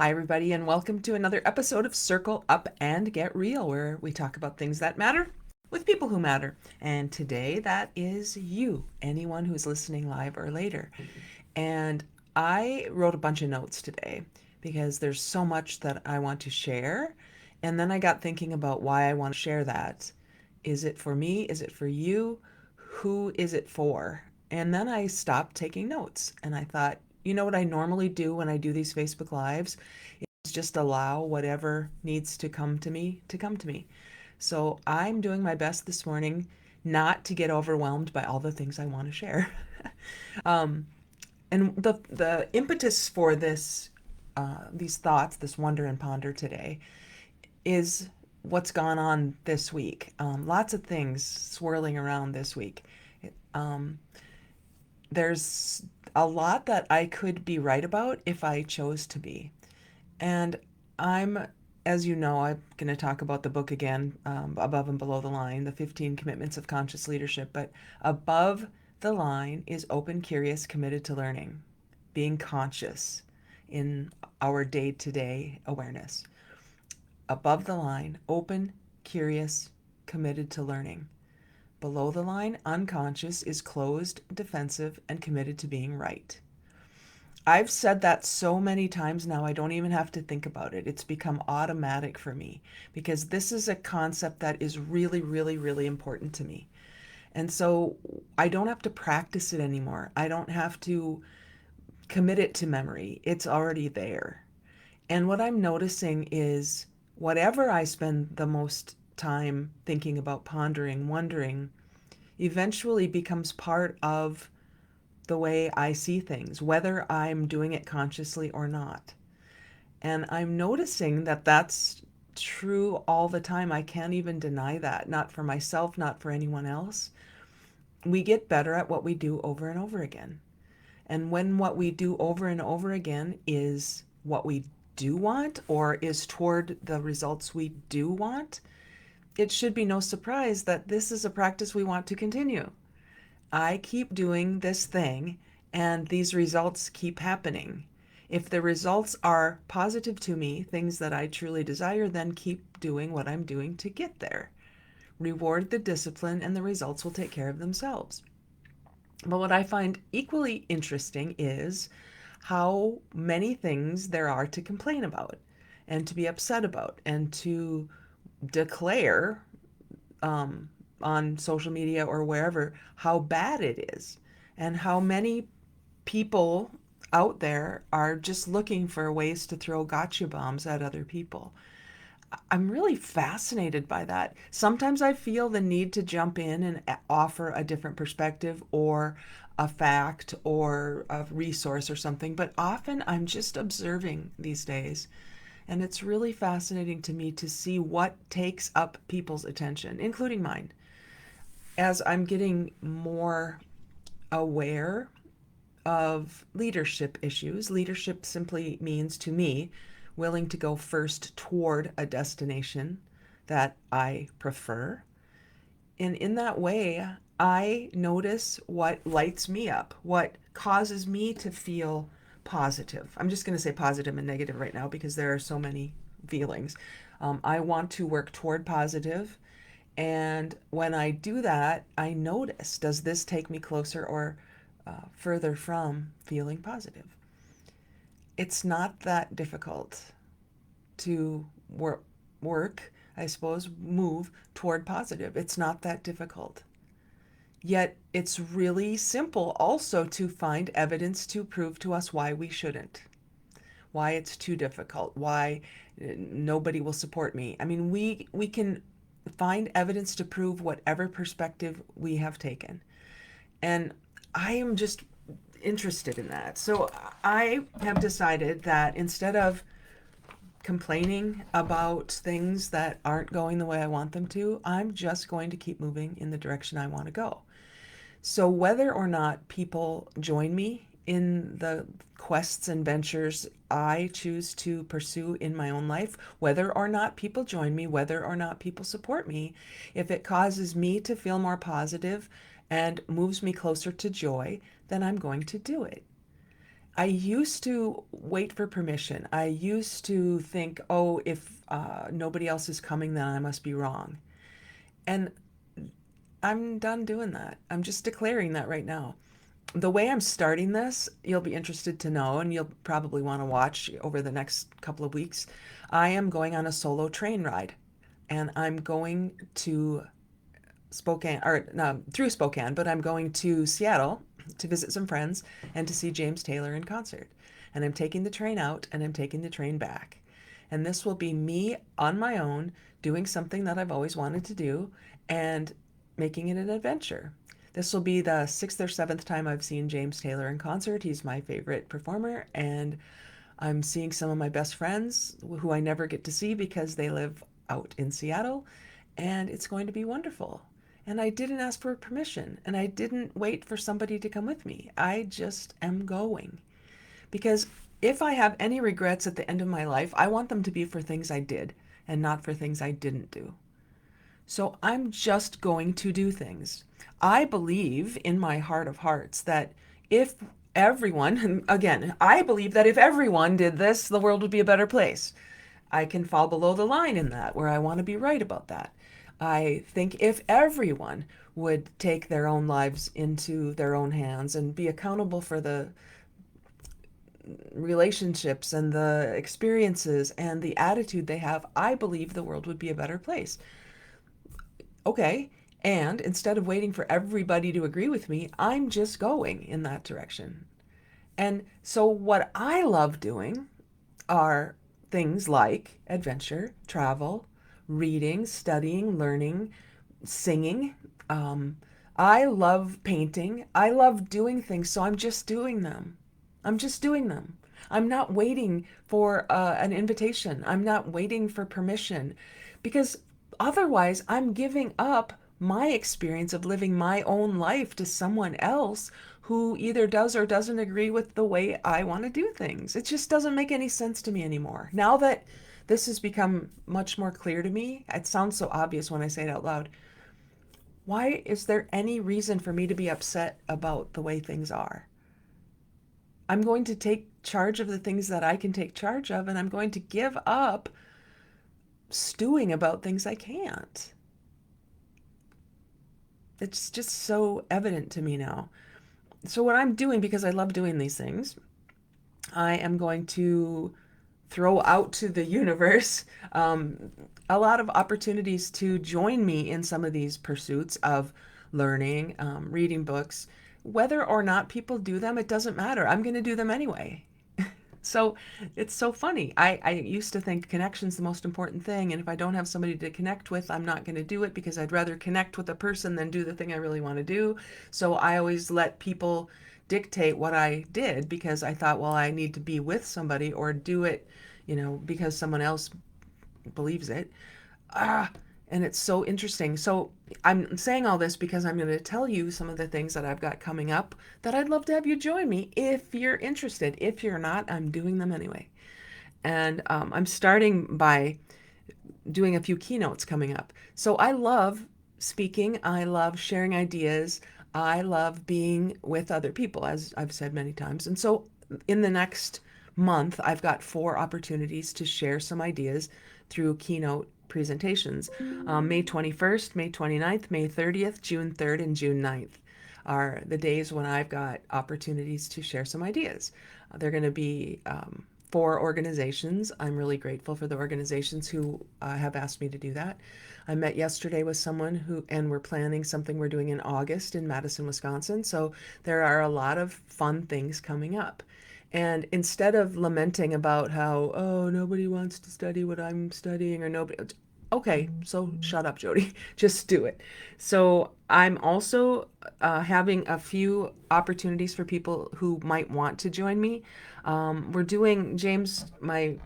Hi, everybody, and welcome to another episode of Circle Up and Get Real, where we talk about things that matter with people who matter. And today, that is you, anyone who's listening live or later. And I wrote a bunch of notes today because there's so much that I want to share. And then I got thinking about why I want to share that. Is it for me? Is it for you? Who is it for? And then I stopped taking notes and I thought, you know what I normally do when I do these Facebook Lives is just allow whatever needs to come to me to come to me. So I'm doing my best this morning not to get overwhelmed by all the things I want to share. um, and the impetus for this these thoughts, this wonder and ponder today, is what's gone on this week. Lots of things swirling around this week. Um, there's a lot that I could be right about if I chose to be. And I'm, as you know, I'm going to talk about the book again, Above and Below the Line, the 15 Commitments of Conscious Leadership. But above the line is open, curious, committed to learning, being conscious in our day to day awareness. Above the line, open, curious, committed to learning. Below the line, unconscious, is closed, defensive, and committed to being right. I've said that so many times now, I don't even have to think about it. It's become automatic for me because this is a concept that is really, really, really important to me. And so I don't have to practice it anymore. I don't have to commit it to memory. It's already there. And what I'm noticing is whatever I spend the most time thinking about, pondering, wondering, eventually becomes part of the way I see things, whether I'm doing it consciously or not. And I'm noticing that that's true all the time. I can't even deny that, not for myself, not for anyone else. We get better at what we do over and over again. And when what we do over and over again is what we do want or is toward the results we do want, it should be no surprise that this is a practice we want to continue. I keep doing this thing and these results keep happening. If the results are positive to me, things that I truly desire, then keep doing what I'm doing to get there. Reward the discipline and the results will take care of themselves. But what I find equally interesting is how many things there are to complain about and to be upset about and to declare on social media or wherever how bad it is and how many people out there are just looking for ways to throw gotcha bombs at other people. I'm really fascinated by that. Sometimes I feel the need to jump in and offer a different perspective or a fact or a resource or something, but often I'm just observing these days. And it's really fascinating to me to see what takes up people's attention, including mine. As I'm getting more aware of leadership issues, leadership simply means to me willing to go first toward a destination that I prefer. And in that way, I notice what lights me up, what causes me to feel positive. I'm just going to say positive and negative right now because there are so many feelings. I want to work toward positive, and when I do that, I notice, does this take me closer or further from feeling positive? It's not that difficult to work, I suppose, move toward positive. It's not that difficult. Yet it's really simple also to find evidence to prove to us why we shouldn't, why it's too difficult, why nobody will support me. I mean, we can find evidence to prove whatever perspective we have taken. And I am just interested in that. So I have decided that instead of complaining about things that aren't going the way I want them to, I'm just going to keep moving in the direction I want to go. So whether or not people join me in the quests and ventures I choose to pursue in my own life, whether or not people join me, whether or not people support me, if it causes me to feel more positive and moves me closer to joy, then I'm going to do it. I used to wait for permission. I used to think, oh, if nobody else is coming, then I must be wrong. And I'm done doing that. I'm just declaring that right now. The way I'm starting this, you'll be interested to know, and you'll probably want to watch over the next couple of weeks. I am going on a solo train ride, and I'm going to Spokane, or no, through Spokane, but I'm going to Seattle to visit some friends and to see James Taylor in concert. And I'm taking the train out and I'm taking the train back. And this will be me on my own doing something that I've always wanted to do and making it an adventure. This will be the sixth or seventh time I've seen James Taylor in concert. He's my favorite performer, and I'm seeing some of my best friends who I never get to see because they live out in Seattle, and it's going to be wonderful. And I didn't ask for permission, and I didn't wait for somebody to come with me. I just am going. Because if I have any regrets at the end of my life, I want them to be for things I did and not for things I didn't do. So I'm just going to do things. I believe in my heart of hearts that if everyone, again, I believe that if everyone did this, the world would be a better place. I can fall below the line in that, where I want to be right about that. I think if everyone would take their own lives into their own hands and be accountable for the relationships and the experiences and the attitude they have, I believe the world would be a better place. Okay. And instead of waiting for everybody to agree with me, I'm just going in that direction. And so, what I love doing are things like adventure, travel, reading, studying, learning, singing. Um, I love painting. I love doing things, so I'm just doing them. I'm just doing them. I'm not waiting for an invitation. I'm not waiting for permission because otherwise I'm giving up my experience of living my own life to someone else who either does or doesn't agree with the way I want to do things. It just doesn't make any sense to me anymore. Now that this has become much more clear to me, it sounds so obvious when I say it out loud. Why is there any reason for me to be upset about the way things are? I'm going to take charge of the things that I can take charge of, and I'm going to give up stewing about things I can't. It's just so evident to me now. So, what I'm doing, because I love doing these things, I am going to throw out to the universe a lot of opportunities to join me in some of these pursuits of learning, reading books. Whether or not people do them, it doesn't matter. I'm going to do them anyway. So it's so funny. I used to think connection's the most important thing. And if I don't have somebody to connect with, I'm not going to do it because I'd rather connect with a person than do the thing I really want to do. So I always let people dictate what I did because I thought, well, I need to be with somebody or do it, because someone else believes it. Ah, and it's so interesting. So I'm saying all this because I'm going to tell you some of the things that I've got coming up that I'd love to have you join me if you're interested. If you're not, I'm doing them anyway. And I'm starting by doing a few keynotes coming up. So I love speaking. I love sharing ideas. I love being with other people, as I've said many times. And so in the next month, I've got 4 opportunities to share some ideas through keynote presentations. May 21st, May 29th, May 30th, June 3rd, and June 9th are the days when I've got opportunities to share some ideas. They're going to be 4 organizations. I'm really grateful for the organizations who have asked me to do that. I met yesterday with someone and we're planning something we're doing in August in Madison, Wisconsin. So there are a lot of fun things coming up. And instead of lamenting about how, oh, nobody wants to study what I'm studying or nobody, okay, so shut up, Jodee. Just do it. So I'm also having a few opportunities for people who might want to join me. We're doing, James, my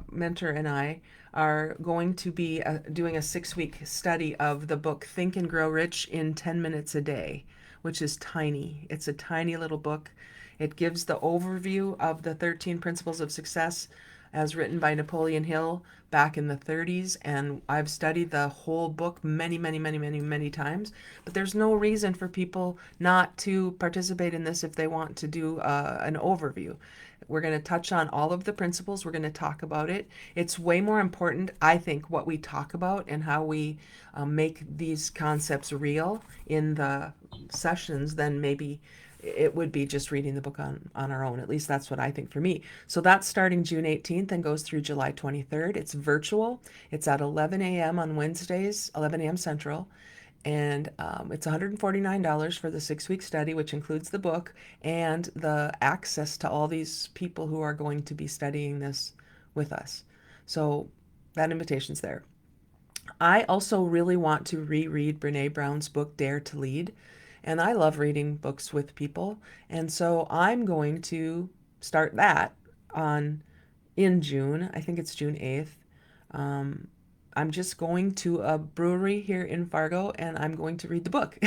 mentor, and I are going to be doing a 6-week study of the book Think and Grow Rich in 10 Minutes a Day, which is tiny. It's a tiny little book. It gives the overview of the 13 principles of success. as written by Napoleon Hill back in the 30s, and I've studied the whole book many, many, many, many, many times. But there's no reason for people not to participate in this if they want to do an overview. We're going to touch on all of the principles. We're going to talk about it. It's way more important, I think, what we talk about and how we make these concepts real in the sessions than maybe it would be just reading the book on our own. At least that's what I think for me. So that's starting June 18th and goes through July 23rd. It's virtual. It's at 11 a.m. on Wednesdays, 11 a.m. Central. And it's $149 for the 6 week study, which includes the book and the access to all these people who are going to be studying this with us. So that invitation's there. I also really want to reread Brene Brown's book, Dare to Lead. And I love reading books with people. And so I'm going to start that on in June. I think it's June 8th. Um, I'm just going to a brewery here in Fargo and I'm going to read the book.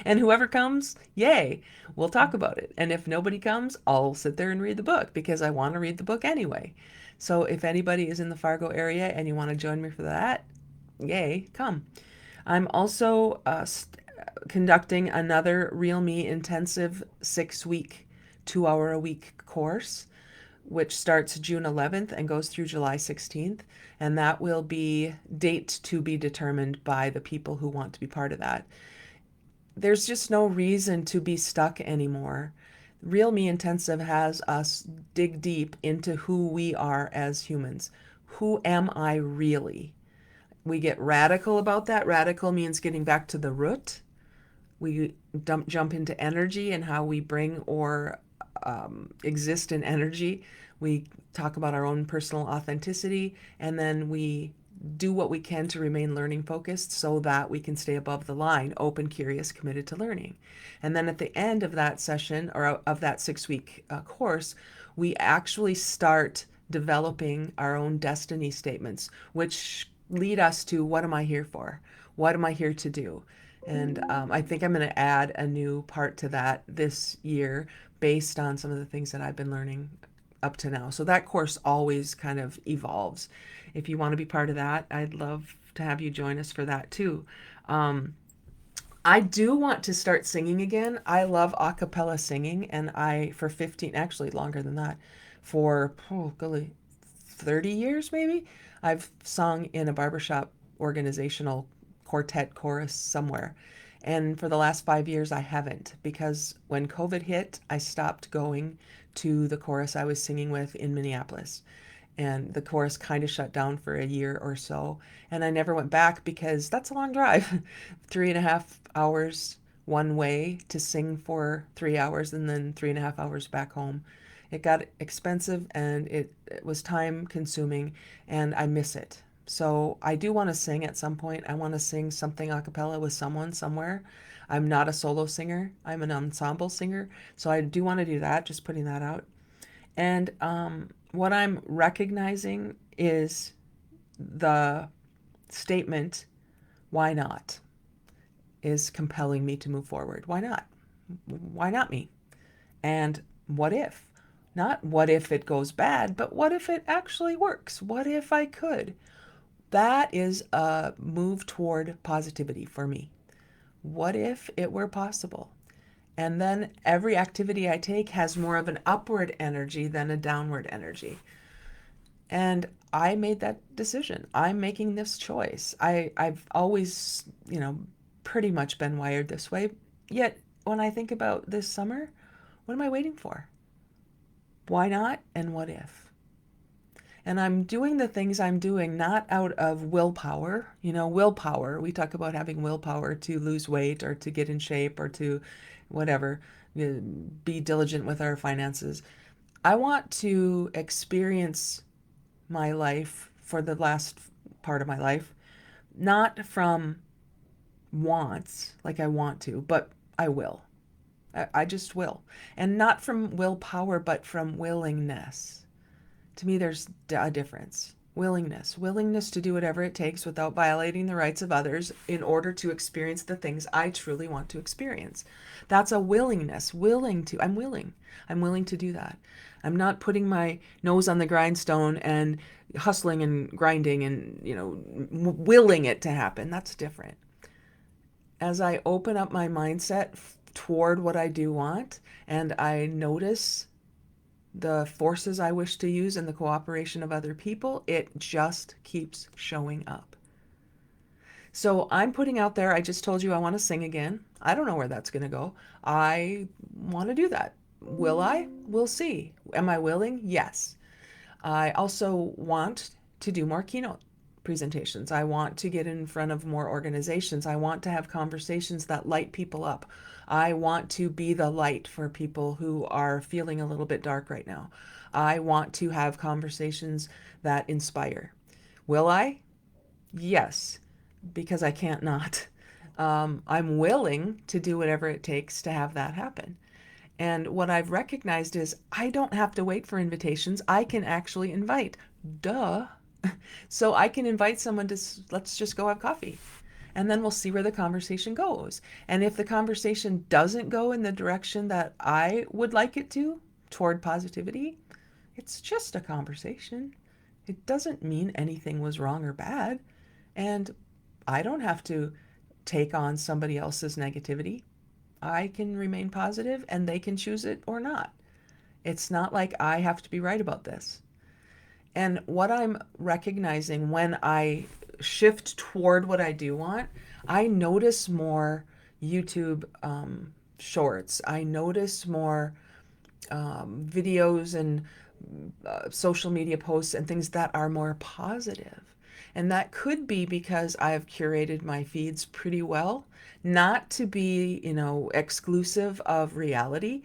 And whoever comes, yay, we'll talk about it. And if nobody comes, I'll sit there and read the book because I want to read the book anyway. So if anybody is in the Fargo area and you want to join me for that, yay, come. I'm also conducting another Real Me intensive 6 week, 2 hour a week course, which starts June 11th and goes through July 16th. And that will be date to be determined by the people who want to be part of that. There's just no reason to be stuck anymore. Real Me Intensive has us dig deep into who we are as humans. Who am I really? We get radical about that. Radical means getting back to the root. We jump into energy and how we bring or exist in energy. We talk about our own personal authenticity, and then we do what we can to remain learning focused so that we can stay above the line, open, curious, committed to learning. And then at the end of that session or of that 6 week course, we actually start developing our own destiny statements, which lead us to what am I here for? What am I here to do? And I think I'm going to add a new part to that this year based on some of the things that I've been learning up to now. So that course always kind of evolves. If you want to be part of that, I'd love to have you join us for that too. I do want to start singing again. I love a cappella singing, and for 15, actually longer than that, for, oh, golly, 30 years maybe, I've sung in a barbershop organizational quartet chorus somewhere. And for the last 5 years, I haven't because when COVID hit, I stopped going to the chorus I was singing with in Minneapolis. And the chorus kind of shut down for a year or so. And I never went back because that's a long drive 3.5 hours one way to sing for 3 hours and then 3.5 hours back home. It got expensive and it was time consuming, and I miss it. So I do want to sing at some point. I want to sing something a cappella with someone somewhere. I'm not a solo singer. I'm an ensemble singer. So I do want to do that, just putting that out. And what I'm recognizing is the statement, why not, is compelling me to move forward. Why not? Why not me? And what if? Not what if it goes bad, but what if it actually works? What if I could? That is a move toward positivity for me. What if it were possible? And then every activity I take has more of an upward energy than a downward energy. And I made that decision. I'm making this choice. I've always, pretty much been wired this way. Yet when I think about this summer, what am I waiting for? Why not? And what if? And I'm doing the things I'm doing not out of willpower. Willpower. We talk about having willpower to lose weight or to get in shape or to whatever, be diligent with our finances. I want to experience my life for the last part of my life, not from wants, like I want to, but I will. I just will. And not from willpower, but from willingness. To me, there's a difference. Willingness to do whatever it takes without violating the rights of others in order to experience the things I truly want to experience. That's a willingness, I'm willing to do that. I'm not putting my nose on the grindstone and hustling and grinding and, willing it to happen. That's different. As I open up my mindset toward what I do want and I notice the forces I wish to use and the cooperation of other people, it just keeps showing up. So I'm putting out there, I just told you I want to sing again. I don't know where that's going to go. I want to do that. Will I? We'll see. Am I willing? Yes. I also want to do more keynote presentations. I want to get in front of more organizations. I want to have conversations that light people up. I want to be the light for people who are feeling a little bit dark right now. I want to have conversations that inspire. Will I? Yes, because I can't not. I'm willing to do whatever it takes to have that happen. And what I've recognized is I don't have to wait for invitations. I can actually invite. Duh. So I can invite someone to, let's just go have coffee. And then we'll see where the conversation goes. And if the conversation doesn't go in the direction that I would like it to, toward positivity, it's just a conversation. It doesn't mean anything was wrong or bad. And I don't have to take on somebody else's negativity. I can remain positive and they can choose it or not. It's not like I have to be right about this. And what I'm recognizing when I shift toward what I do want, I notice more YouTube shorts. I notice more videos and social media posts and things that are more positive. And that could be because I've curated my feeds pretty well, not to be, exclusive of reality,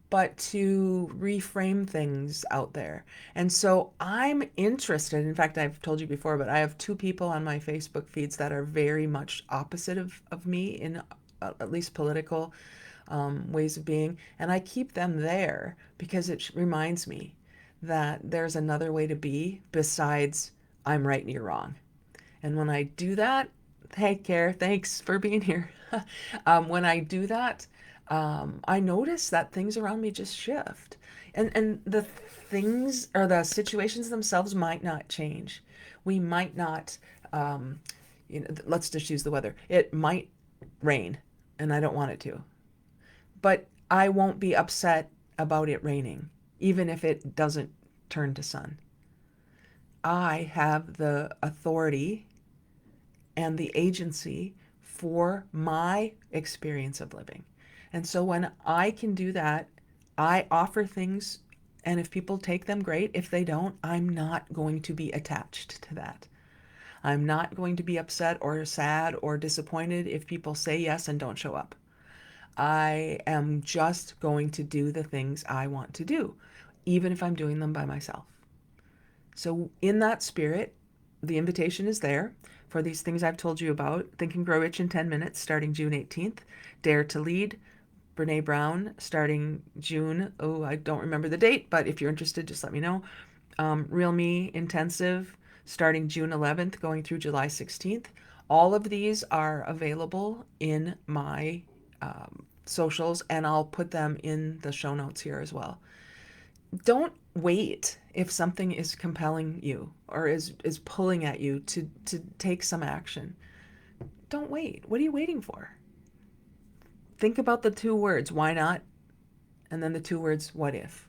but to reframe things out there. And so I'm interested. In fact, I've told you before, but I have two people on my Facebook feeds that are very much opposite of me in at least political ways of being. And I keep them there because it reminds me that there's another way to be besides I'm right and you're wrong. And when I do that, take care. Thanks for being here. When I do that, I notice that things around me just shift. And the things or the situations themselves might not change. We might not, let's just use the weather. It might rain, and I don't want it to. But I won't be upset about it raining, even if it doesn't turn to sun. I have the authority and the agency for my experience of living. And so when I can do that, I offer things, and if people take them, great. If they don't, I'm not going to be attached to that. I'm not going to be upset or sad or disappointed if people say yes and don't show up. I am just going to do the things I want to do, even if I'm doing them by myself. So in that spirit, the invitation is there for these things I've told you about. Think and Grow Rich in 10 Minutes, starting June 18th. Dare to Lead, Brene Brown, starting June. Oh, I don't remember the date, but if you're interested, just let me know. Real Me Intensive, starting June 11th, going through July 16th. All of these are available in my socials, and I'll put them in the show notes here as well. Don't wait if something is compelling you or is pulling at you to take some action. Don't wait. What are you waiting for? Think about the two words, why not? And then the two words, what if?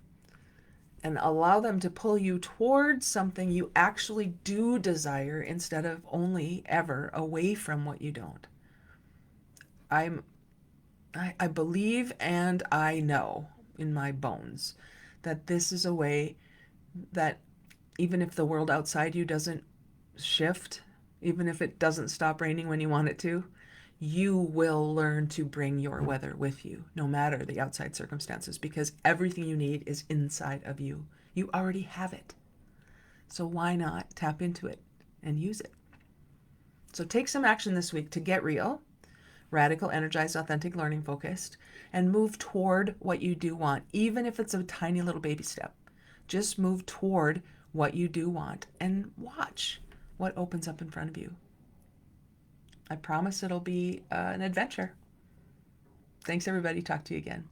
And allow them to pull you towards something you actually do desire instead of only ever away from what you don't. I believe and I know in my bones that this is a way that even if the world outside you doesn't shift, even if it doesn't stop raining when you want it to, you will learn to bring your weather with you, no matter the outside circumstances, because everything you need is inside of you. You already have it. So why not tap into it and use it? So take some action this week to get real, radical, energized, authentic, learning focused, and move toward what you do want, even if it's a tiny little baby step. Just move toward what you do want and watch what opens up in front of you. I promise it'll be an adventure. Thanks, everybody. Talk to you again.